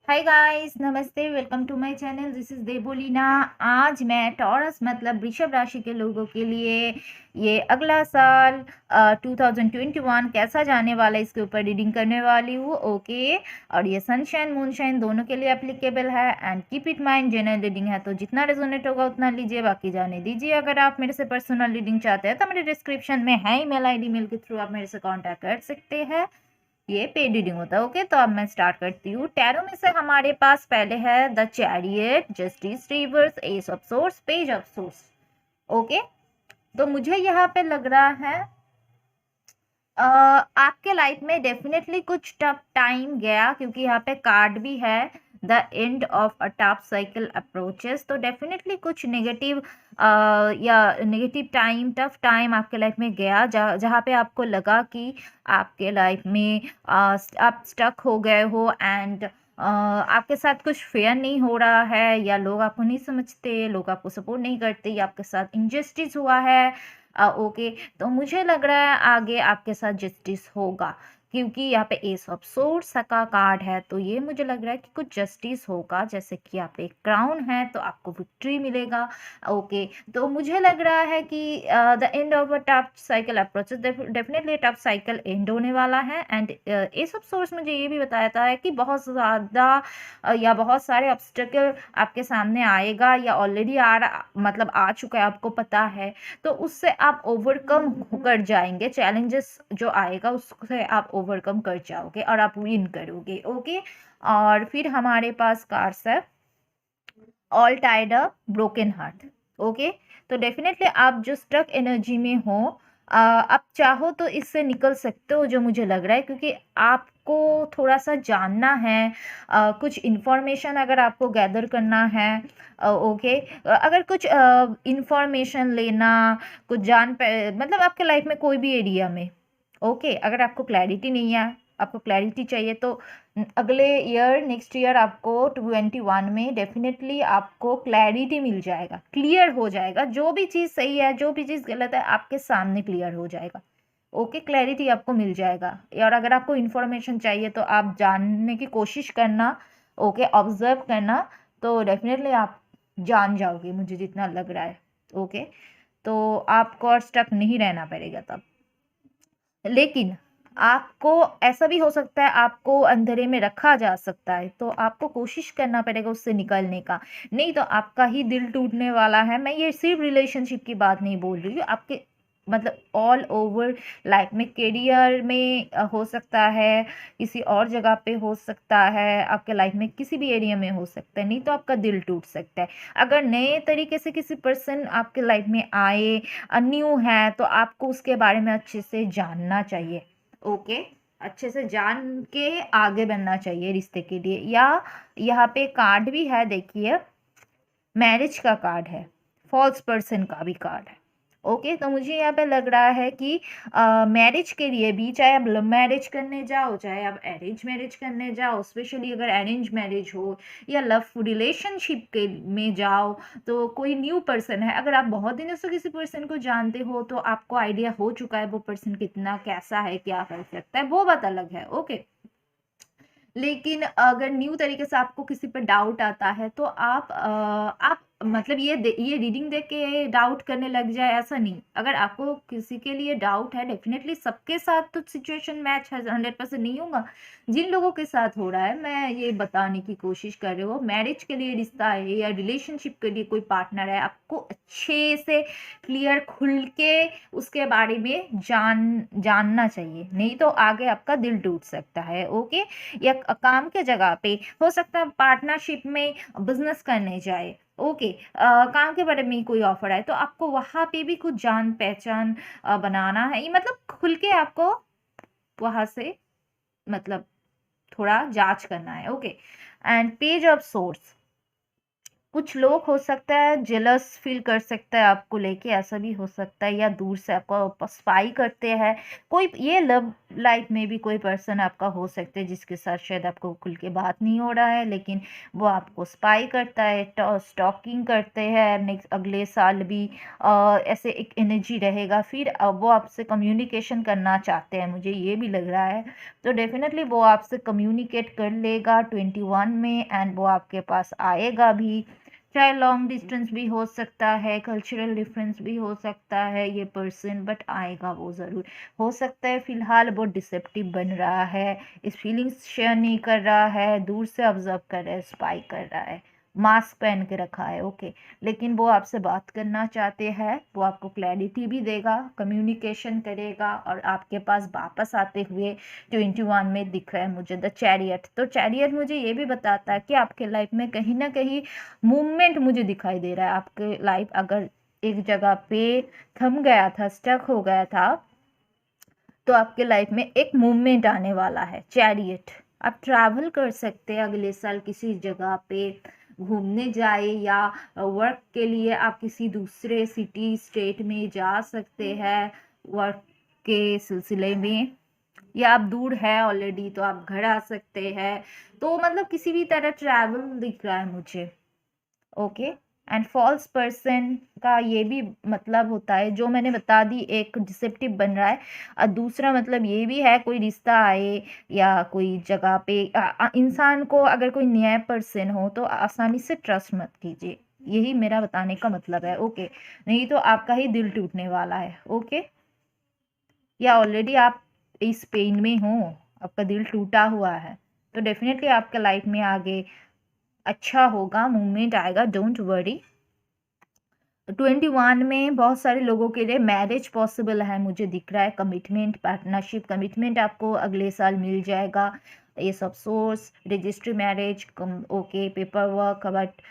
हाय guys, नमस्ते। Welcome to my channel. This is Devolina. आज मैं टॉरस मतलब वृषभ राशि के लोगों के लिए ये अगला साल 2021 कैसा जाने वाला है इसके ऊपर रीडिंग करने वाली हूँ। ओके। और ये सनशाइन मूनशाइन दोनों के लिए एप्लीकेबल है। And keep it mind, general reading है तो जितना रेजोनेट होगा उतना लीजिए, बाकी जाने दीजिए। अगर आप मेरे से पर्सनल रीडिंग चाहते हैं तो मेरे डिस्क्रिप्शन में है ईमेल आईडी, मेल के थ्रू आप मेरे से कॉन्टैक्ट कर सकते हैं। ये पेड रीडिंग होता है। ओके, तो अब मैं स्टार्ट करती हूँ। टैरो में से हमारे पास पहले है the chariot, justice, reverse, S of source, page of source. Okay, तो मुझे यहाँ पे लग रहा है आपके लाइफ में डेफिनेटली कुछ टफ टाइम गया, क्योंकि यहाँ पे कार्ड भी है the end of a tough cycle approaches. तो डेफिनेटली कुछ नेगेटिव या नेगेटिव टाइम, टफ टाइम आपके लाइफ में गया, जहाँ पे आपको लगा कि आपके लाइफ में आप स्टक हो गए हो। एंड आपके साथ कुछ फेयर नहीं हो रहा है, या लोग आपको नहीं समझते, लोग आपको सपोर्ट नहीं करते, या आपके साथ इनजस्टिस हुआ है। ओके, तो मुझे लग रहा है आगे आपके साथ जस्टिस होगा, क्योंकि यहाँ पे एस ऑफ सोर्स का कार्ड है। तो ये मुझे लग रहा है कि कुछ जस्टिस होगा, जैसे कि आप एक क्राउन है तो आपको विक्ट्री मिलेगा। ओके, तो मुझे लग रहा है कि the end of a tough cycle approach, definitely tough cycle and होने वाला है। एंड एस ऑफ सोर्स मुझे ये भी बताया है कि बहुत ज़्यादा या बहुत सारे ऑब्स्टेकल आपके सामने आएगा, या ऑलरेडी आ रहा, मतलब आ चुका है, आपको पता है। तो उससे आप ओवरकम कर जाएंगे, चैलेंजेस जो आएगा उससे आप ओवरकम कर जाओगे और आप विन करोगे। ओके, और फिर हमारे पास कार्ड्स है all Tide a broken heart. Okay, तो डेफिनेटली आप जो स्टक एनर्जी में हो, आप चाहो तो इससे निकल सकते हो, जो मुझे लग रहा है, क्योंकि आपको थोड़ा सा जानना है, कुछ इन्फॉर्मेशन अगर आपको गैदर करना है। ओके, अगर कुछ इन्फॉर्मेशन लेना, कुछ मतलब आपके लाइफ में कोई भी एरिया में। ओके, अगर आपको क्लैरिटी नहीं है, आपको क्लैरिटी चाहिए, तो अगले ईयर, नेक्स्ट ईयर आपको 21 में डेफिनेटली आपको क्लैरिटी मिल जाएगा, क्लियर हो जाएगा। जो भी चीज़ सही है, जो भी चीज़ गलत है, आपके सामने क्लियर हो जाएगा। ओके, क्लैरिटी आपको मिल जाएगा। और अगर आपको इन्फॉर्मेशन चाहिए तो आप जानने की कोशिश करना। ओके, ऑब्जर्व करना, तो डेफिनेटली आप जान जाओगे, मुझे जितना लग रहा है। ओके, तो आपको और स्टक नहीं रहना पड़ेगा तब। लेकिन आपको ऐसा भी हो सकता है, आपको अंधेरे में रखा जा सकता है, तो आपको कोशिश करना पड़ेगा उससे निकलने का। नहीं तो आपका ही दिल टूटने वाला है। मैं ये सिर्फ रिलेशनशिप की बात नहीं बोल रही हूँ, आपके मतलब ऑल ओवर लाइफ में, करियर में हो सकता है, किसी और जगह पे हो सकता है, आपके लाइफ में किसी भी एरिया में हो सकता है। नहीं तो आपका दिल टूट सकता है। अगर नए तरीके से किसी पर्सन आपके लाइफ में आए, न्यू है, तो आपको उसके बारे में अच्छे से जानना चाहिए। ओके, अच्छे से जान के आगे बढ़ना चाहिए रिश्ते के लिए। या यहाँ पे कार्ड भी है, देखिए, मैरिज का कार्ड है, फॉल्स पर्सन का भी कार्ड है। ओके, तो मुझे यहाँ पे लग रहा है कि मैरिज के लिए भी, चाहे आप लव मैरिज करने जाओ, चाहे आप अरेंज मैरिज करने जाओ, स्पेशली अगर अरेंज मैरिज हो, या लव रिलेशनशिप के में जाओ, तो कोई न्यू पर्सन है, अगर आप बहुत दिनों से किसी पर्सन को जानते हो तो आपको आइडिया हो चुका है वो पर्सन कितना कैसा है, क्या कर सकता है, वो बात अलग है। ओके, लेकिन अगर न्यू तरीके से आपको किसी पर डाउट आता है, तो आप मतलब ये रीडिंग देख के डाउट करने लग जाए, ऐसा नहीं। अगर आपको किसी के लिए डाउट है, डेफिनेटली सबके साथ तो सिचुएशन मैच 100% नहीं होगा। जिन लोगों के साथ हो रहा है, मैं ये बताने की कोशिश कर रही हूँ, मैरिज के लिए रिश्ता है या रिलेशनशिप के लिए कोई पार्टनर है, आपको अच्छे से क्लियर खुल के उसके बारे में जानना चाहिए, नहीं तो आगे आपका दिल टूट सकता है। ओके, या काम के जगह पे हो सकता है, पार्टनरशिप में बिजनेस करने जाए। ओके, काम के बारे में कोई ऑफर आए, तो आपको वहाँ पे भी कुछ जान पहचान बनाना है, ये मतलब खुल के आपको वहाँ से, मतलब थोड़ा जांच करना है। Okay, and page of source, कुछ लोग हो सकता है जेलस फील कर सकता है आपको लेके, ऐसा भी हो सकता है, या दूर से आपको स्पाई करते हैं कोई। ये लव लाइफ में भी कोई पर्सन आपका हो सकता है जिसके साथ शायद आपको खुल के बात नहीं हो रहा है, लेकिन वो आपको स्पाई करता है, स्टॉकिंग करते हैं। नेक्स्ट अगले साल भी ऐसे एक एनर्जी रहेगा। फिर वो आपसे कम्युनिकेशन करना चाहते हैं, मुझे ये भी लग रहा है। तो डेफिनेटली वो आपसे कम्युनिकेट कर लेगा 21 में, एंड वो आपके पास आएगा भी। चाहे लॉन्ग डिस्टेंस भी हो सकता है, कल्चरल डिफरेंस भी हो सकता है ये पर्सन, बट आएगा वो ज़रूर। हो सकता है फिलहाल बहुत डिसेप्टिव बन रहा है, इस फीलिंग्स शेयर नहीं कर रहा है, दूर से ऑब्जर्व कर रहा है, स्पाई कर रहा है, मास्क पहन के रखा है, ओके। लेकिन वो आपसे बात करना चाहते हैं, वो आपको क्लैरिटी भी देगा, कम्युनिकेशन करेगा, और आपके पास वापस आते हुए 21 में दिख रहा है मुझे द चैरियट। तो चैरियट मुझे ये भी बताता है कि आपके लाइफ में कहीं ना कहीं मूवमेंट मुझे दिखाई दे रहा है। आपके लाइफ अगर एक जगह पे थम गया था, स्टक हो गया था, तो आपके लाइफ में एक मूवमेंट आने वाला है, चैरियट। आप ट्रैवल कर सकते हैं अगले साल किसी जगह पे घूमने जाए, या वर्क के लिए आप किसी दूसरे सिटी स्टेट में जा सकते हैं वर्क के सिलसिले में, या आप दूर है ऑलरेडी तो आप घर आ सकते हैं। तो मतलब किसी भी तरह ट्रैवल दिख रहा है मुझे, ओके। एंड फॉल्स पर्सन का ये भी मतलब होता है, जो मैंने बता दी, एक डिसेप्टिव बन रहा है, और दूसरा मतलब ये भी है कोई रिश्ता आए या कोई जगह पे इंसान को अगर कोई नया पर्सन हो तो आसानी से ट्रस्ट मत कीजिए, यही मेरा बताने का मतलब है, ओके। नहीं तो आपका ही दिल टूटने वाला है, ओके। या ऑलरेडी आप इस पेन में हो, आपका दिल टूटा हुआ है, तो डेफिनेटली आपके लाइफ में आगे अच्छा होगा, मूवमेंट आएगा, डोंट वरी। 21 में बहुत सारे लोगों के लिए मैरिज पॉसिबल है, मुझे दिख रहा है। कमिटमेंट, पार्टनरशिप, कमिटमेंट आपको अगले साल मिल जाएगा। ये सब source, registry marriage, okay, paper work, but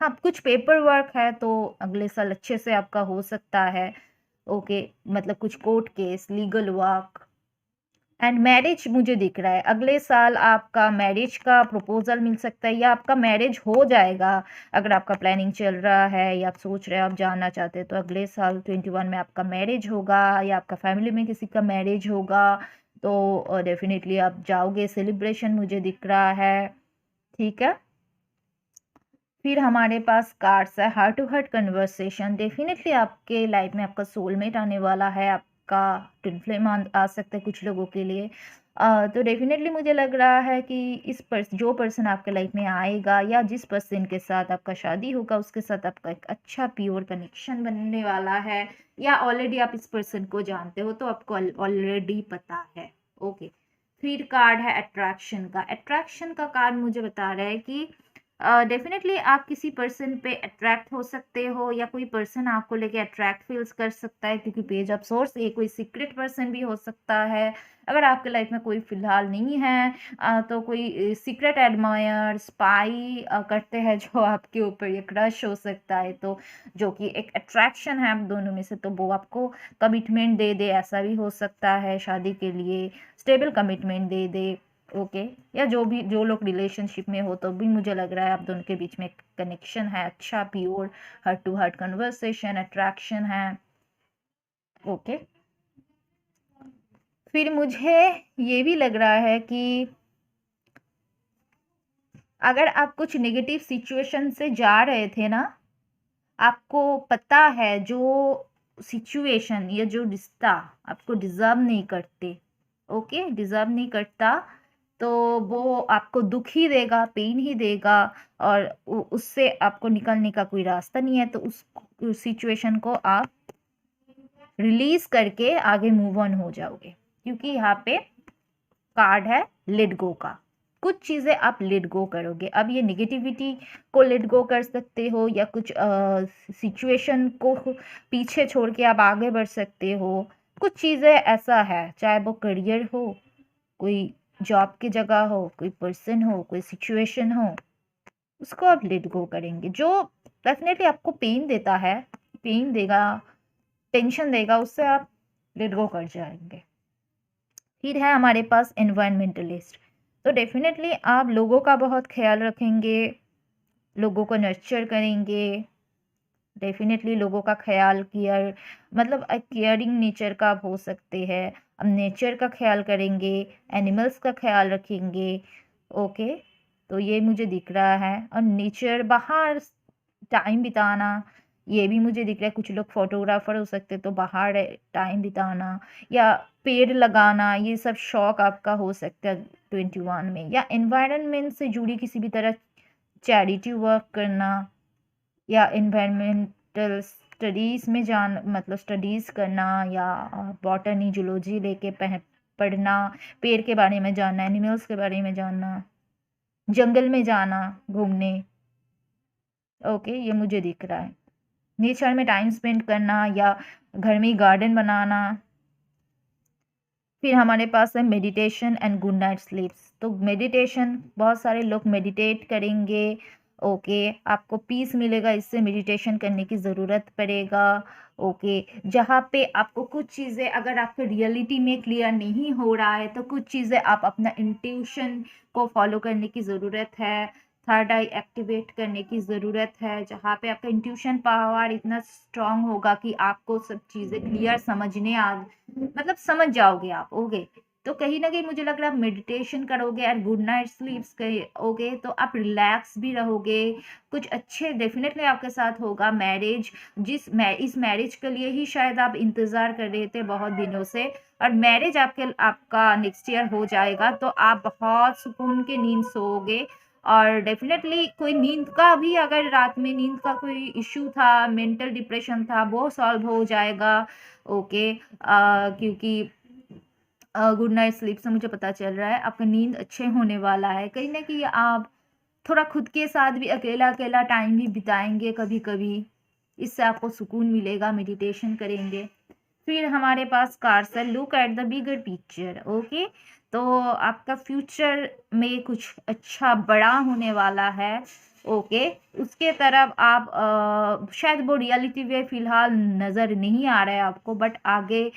हाँ कुछ पेपर वर्क है तो अगले साल अच्छे से आपका हो सकता है, ओके। मतलब कुछ court case, legal work, and marriage मुझे दिख रहा है। अगले साल आपका मैरिज का प्रपोजल मिल सकता है, या आपका मैरिज हो जाएगा। अगर आपका प्लानिंग चल रहा है या आप सोच रहे हैं, आप जानना चाहते हैं, तो अगले साल 21 में आपका मैरिज होगा, या आपका फैमिली में किसी का मैरिज होगा। तो डेफिनेटली आप जाओगे, सेलिब्रेशन मुझे दिख रहा है, ठीक है। फिर हमारे पास कार्ड्स है, heart to heart conversation. Definitely आपके लाइफ में आपका सोलमेट आने वाला है, आपका ट्विन फ्लेम आ सकता है कुछ लोगों के लिए। तो डेफिनेटली मुझे लग रहा है कि जो पर्सन आपके लाइफ में आएगा, या जिस पर्सन के साथ आपका शादी होगा, उसके साथ आपका एक अच्छा प्योर कनेक्शन बनने वाला है, या ऑलरेडी आप इस पर्सन को जानते हो तो आपको ऑलरेडी पता है, ओके। फिर कार्ड है अट्रैक्शन का। अट्रैक्शन का कार्ड मुझे बता रहा है कि डेफिनेटली आप किसी पर्सन पे अट्रैक्ट हो सकते हो, या कोई पर्सन आपको लेके अट्रैक्ट फील्स कर सकता है, क्योंकि पेज ऑफ सोर्स ये कोई सीक्रेट पर्सन भी हो सकता है। अगर आपके लाइफ में कोई फिलहाल नहीं है, तो कोई सीक्रेट एडमायर, स्पाई करते हैं जो आपके ऊपर, ये क्रश हो सकता है, तो जो कि एक अट्रैक्शन है आप दोनों में से, तो वो आपको कमिटमेंट दे दे, ऐसा भी हो सकता है, शादी के लिए स्टेबल कमिटमेंट दे दे, ओके। या जो लोग रिलेशनशिप में हो तो भी मुझे लग रहा है आप दोनों के बीच में कनेक्शन है, अच्छा pure heart to heart conversation, attraction है, ओके। फिर मुझे ये भी लग रहा है कि अगर आप कुछ नेगेटिव सिचुएशन से जा रहे थे ना, आपको पता है जो सिचुएशन या जो रिश्ता आपको डिजर्व नहीं करते, ओके, डिजर्व नहीं करता, तो वो आपको दुख ही देगा, पेन ही देगा, और उससे आपको निकलने का कोई रास्ता नहीं है, तो उस सिचुएशन को आप रिलीज करके आगे मूव ऑन हो जाओगे, क्योंकि यहाँ पे कार्ड है लेट गो का। कुछ चीज़ें आप लेट गो करोगे। अब ये नेगेटिविटी को लेट गो कर सकते हो, या कुछ सिचुएशन को पीछे छोड़ के आप आगे बढ़ सकते हो। कुछ चीज़ें ऐसा है, चाहे वो करियर हो, कोई जॉब की जगह हो, कोई पर्सन हो, कोई सिचुएशन हो, उसको आप लेट गो करेंगे। जो डेफिनेटली आपको पेन देता है, पेन देगा, टेंशन देगा, उससे आप लेट गो कर जाएंगे। फिर है हमारे पास एनवायरमेंटलिस्ट। तो डेफिनेटली आप लोगों का बहुत ख्याल रखेंगे, लोगों को नर्चर करेंगे, डेफिनेटली लोगों का ख्याल केयर, मतलब केयरिंग नेचर का आप हो सकते हैं। अब नेचर का ख्याल करेंगे, एनिमल्स का ख्याल रखेंगे। ओके, तो ये मुझे दिख रहा है। और नेचर बाहर टाइम बिताना, ये भी मुझे दिख रहा है। कुछ लोग फोटोग्राफर हो सकते हैं, तो बाहर टाइम बिताना या पेड़ लगाना, ये सब शौक आपका हो सकता है 21 में। या एनवायरनमेंट से जुड़ी किसी भी तरह चैरिटी वर्क करना, या इन्वायरमेंटल स्टडीज़ में जान मतलब स्टडीज़ करना, या बॉटनी जूलॉजी लेके पढ़ना, पेड़ के बारे में जानना, एनिमल्स के बारे में जानना, जंगल में जाना घूमने। ओके, ये मुझे दिख रहा है। नेचर में टाइम स्पेंड करना या घर में गार्डन बनाना। फिर हमारे पास है मेडिटेशन एंड गुड नाइट स्लीप्स। तो मेडिटेशन, बहुत सारे लोग मेडिटेट करेंगे। ओके, आपको पीस मिलेगा, इससे मेडिटेशन करने की ज़रूरत पड़ेगा। ओके, जहाँ पे आपको कुछ चीज़ें अगर आपके रियलिटी में क्लियर नहीं हो रहा है, तो कुछ चीज़ें आप अपना इंट्यूशन को फॉलो करने की ज़रूरत है। थर्ड आई एक्टिवेट करने की ज़रूरत है, जहाँ पे आपका इंट्यूशन पावर इतना स्ट्रांग होगा कि आपको सब चीज़ें क्लियर समझने मतलब समझ जाओगे आप। ओके, तो कहीं ना कहीं मुझे लग रहा है मेडिटेशन करोगे और गुड नाइट स्लीप्स करोगे तो आप रिलैक्स भी रहोगे। कुछ अच्छे डेफिनेटली आपके साथ होगा। मैरिज, इस मैरिज के लिए ही शायद आप इंतज़ार कर रहे थे बहुत दिनों से, और मैरिज आपका नेक्स्ट ईयर हो जाएगा, तो आप बहुत सुकून के नींद सोओगे। और डेफिनेटली कोई नींद का भी, अगर रात में नींद का कोई इशू था, मेंटल डिप्रेशन था, वो सॉल्व हो जाएगा। ओके, क्योंकि गुड नाइट स्लीप से मुझे पता चल रहा है आपका नींद अच्छे होने वाला है। कहीं ना कहीं आप थोड़ा खुद के साथ भी अकेला अकेला टाइम भी बिताएंगे कभी कभी, इससे आपको सुकून मिलेगा, मेडिटेशन करेंगे। फिर हमारे पास कार्ड्स है, look at the bigger picture. Okay, तो आपका फ्यूचर में कुछ अच्छा बड़ा होने वाला है। ओके, उसके तरफ आप शायद वो रियलिटी में फिलहाल नज़र नहीं आ रहा है आपको, बट आगे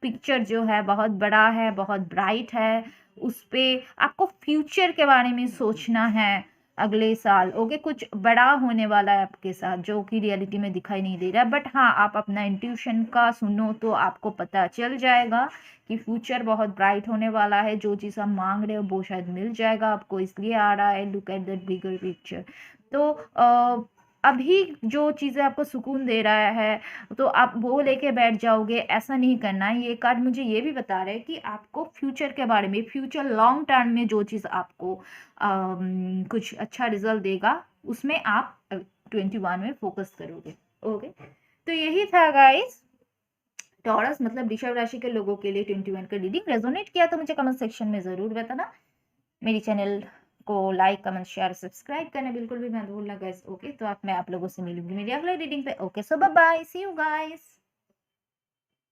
पिक्चर जो है बहुत बड़ा है, बहुत ब्राइट है। उस पे आपको फ्यूचर के बारे में सोचना है अगले साल। ओके, कुछ बड़ा होने वाला है आपके साथ, जो कि रियलिटी में दिखाई नहीं दे रहा, बट हाँ, आप अपना इंट्यूशन का सुनो तो आपको पता चल जाएगा कि फ्यूचर बहुत ब्राइट होने वाला है। जो चीज़ आप मांग रहे हो वो शायद मिल जाएगा आपको, इसलिए आ रहा है look at that bigger picture. तो अभी जो चीज़ें आपको सुकून दे रहा है, तो आप वो लेके बैठ जाओगे, ऐसा नहीं करना है। ये कार्ड मुझे ये भी बता रहा है कि आपको फ्यूचर के बारे में, फ्यूचर लॉन्ग टर्म में जो चीज़ आपको कुछ अच्छा रिजल्ट देगा, उसमें आप 21 में फोकस करोगे। ओके, तो यही था गाइस, टॉरस मतलब वृषभ राशि के लोगों के लिए 21 का रीडिंग। रेजोनेट किया तो मुझे कमेंट सेक्शन में ज़रूर बताना। मेरी चैनल को लाइक, कमेंट, शेयर, सब्सक्राइब करना बिल्कुल भी मत भूलना गाइस। ओके, तो मैं आप लोगों से मिलूंगी मेरी अगले रीडिंग पे। Okay, so bye bye, see you guys.